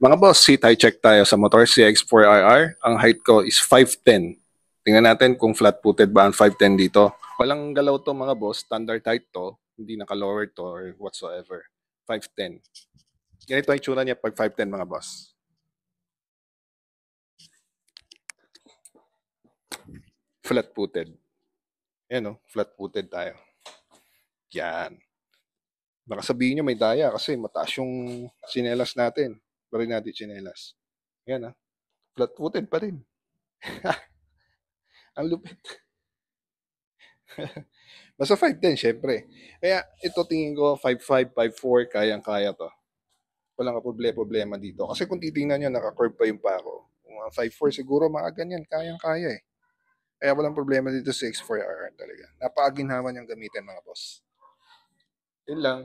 Mga boss, seat height check tayo sa motor CX4RR. Ang height ko is 5'10". Tingnan natin kung flat-footed ba ang 5'10 dito. Walang galaw to mga boss, standard height to, hindi naka-lower to or whatsoever. 5'10". Ganito ang itsura niya pag 5'10 mga boss. Flat-footed. Ayan o, flat-footed tayo. Yan. Baka sabihin nyo may daya kasi mataas yung sinelas natin. Bari natin sinelas. Ayan ha. Flat-footed pa rin. Ang lupit. Basta 5'10 syempre. Kaya ito tingin ko 5'5", 5'4", kayang-kaya to. Walang problema dito. Kasi kung titingnan nyo, naka-curve pa yung pako. Kung 5'4 siguro, mga ganyan, kayang-kaya eh. Kaya walang problema dito sa X4RR talaga. Napakaginhawa niyang gamitin mga boss. Yun lang.